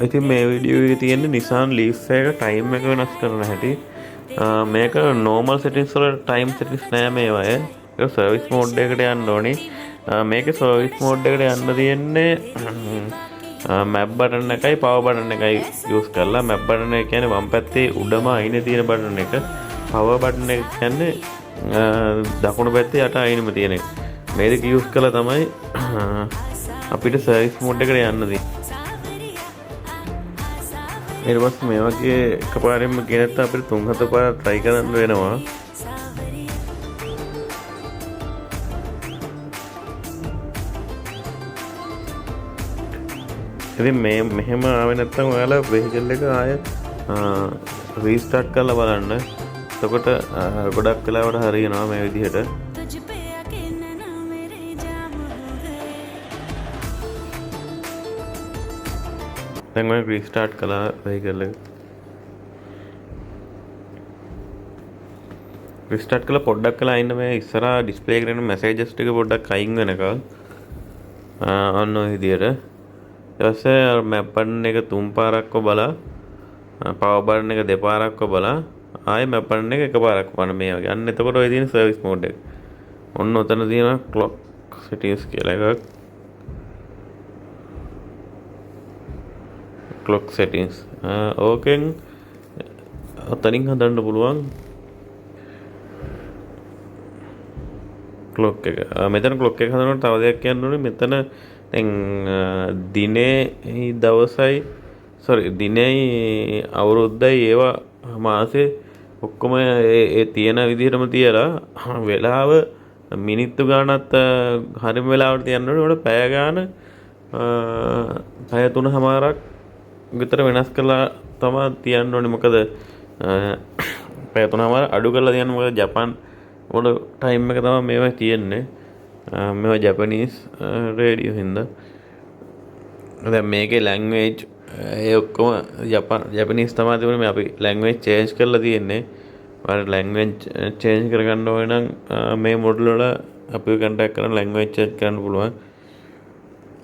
ඉතින් මේ වීඩියෝ එකේ තියෙන්නේ Nissan Leaf එක ටයිම් එක වෙනස් කරන හැටි. මේක normal settings වල time settings නෑ මේවායේ. ඒක service mode එකට යන්න ඕනි. මේකේ service mode එකට යන්න තියෙන්නේ map button එකයි power button එකයි use කරලා. map button එක කියන්නේ වම් පැත්තේ උඩම අයිනේ තියෙන button එක. power button එක කියන්නේ දකුණු පැත්තේ යට අයිනෙම තියෙන එක. මේ දෙක use කළා තමයි අපිට service mode එකට යන්න තියෙන්නේ. ඊට පස්සේ මේ වගේ එකපාරෙන්ම ගෙනත් අපිට 3-4 පාරක් try කරන්න වෙනවා. ඉතින් මෙහෙම ආවේ නැත්නම් ඔයාලා vehicle එක ආයෙ restart කරලා බලන්න. එතකොට ගොඩක් වෙලාවට හරියනවා මේ විදිහට. දැන් මම restart කළා vehicle එක. restart කළා පොඩ්ඩක් කළා ඉන්න මේ ඉස්සරහා display එකේ එන messages ටික පොඩ්ඩක් අයින් වෙනකල්. අන්න ඔය විදිහට. ඊට පස්සේ map button එක 3 පාරක්ව බලලා power button එක 2 පාරක්ව බලලා ආයෙ map button එක 1 පාරක් වань මේ වගේ. අන්න එතකොට ඔය තියෙන service mode එක. ඔන්න ඔතන තියෙන clock settings කියලා එකක්. clock settings. ඕකෙන් ඔතනින් හදන්න පුළුවන් clock එක. මෙතන clock එක හදනකොට තව දෙයක් කියන්න ඕනේ. මෙතන දැන් දිනේ දවසයි දිනයි අවුරුද්දයි ඒවා මාසේ ඔක්කොම ඒ තියෙන විදිහටම තියලා වෙලාව මිනිත්තු ගානත් හරිම වෙලාවට තියන්න ඕනේ. උඩ පැය ගාන පැය 3:00ක් විතර වෙනස් කරලා තමයි තියන්න ඕනේ. මොකද පැය 3:00 අඩු කරලා තියන්න. මොකද ජපාන් වල ටයිම් එක තමයි මේවා තියෙන්නේ. මේවා ජපනීස් රේඩියෝ හින්දා. දැන් මේකේ ලැන්ග්වේජ් ඒ ඔක්කොම ජපනීස් තමයි තිබුණේ. මේ අපි ලැන්ග්වේජ් චේන්ජ් කරලා තියෙන්නේ. ඔයාලට ලැන්ග්වේජ් චේන්ජ් කරගන්න ඕන නම් මේ මොඩල් වල අපි කන්ටැක්ට් කරලා ලැන්ග්වේජ් චේන්ජ් කරන්න පුළුවන්.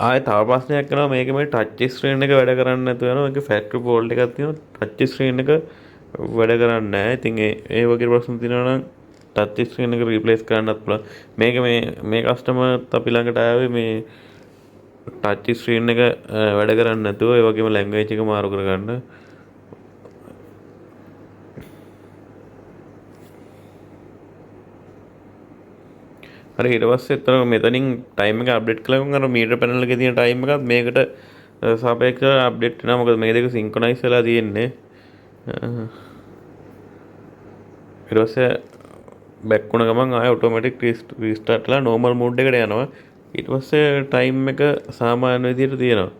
ආයෙ තව ප්‍රශ්නයක් කරනවා. මේක මේ ටච් ස්ක්‍රීන් එක වැඩ කරන්නේ නැතුව යනවා. මේක ෆැක්ටරි ෆෝල්ට් එකක් තියෙනවා. ටච් ස්ක්‍රීන් එක වැඩ කරන්නේ නැහැ. ඉතින් ඒ වගේ ප්‍රශ්න තියෙනවා නම් ටච් ස්ක්‍රීන් එක රීප්ලේස් කරන්නත් පුළුවන්. මේක මේ කස්ටමර්ත් අපි ළඟට ආවේ මේ ටච් ස්ක්‍රීන් එක වැඩ කරන්නේ නැතුව ඒ වගේම ලැන්ග්වේජ් එක මාරු කරගන්න. හරි ඊට පස්සේ එතන මෙතනින් ටයිම් එක අප්ඩේට් කළාම අර මීටර් පැනල් එකේ තියෙන ටයිම් එකත් මේකට සාපේක්ෂව අප්ඩේට් වෙනවා. මොකද මේ දෙක සින්ක්‍රොනයිස් වෙලා තියෙන්නේ. ඊට පස්සේ බැක් වුණ ගමන් ආයෙ ඔටෝමැටික් රීස්ටාර්ට් ලා නෝමල් මෝඩ් එකට යනවා. ඊට පස්සේ ටයිම් එක සාමාන්‍ය විදිහට තියෙනවා.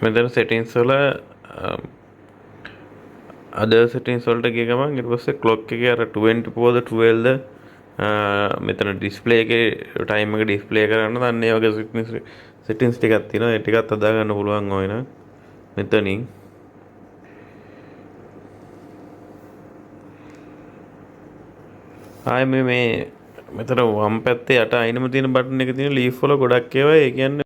මෙතන settings වල other settings වලට ගිය ගමන් ඊට පස්සේ clock එකේ අර 24ද 12ද මෙතන display එකේ time එක display කරන්න දැන් ඒ වගේ settings ටිකක් තියෙනවා. ඒ ටිකත් අදා ගන්න පුළුවන් ඕන නම් මෙතනින්. ආයෙ මේ මෙතන වම් පැත්තේ යට අයිනම තියෙන බටන් එක තියෙන leaf වල ගොඩක් ඒවා ඒ කියන්නේ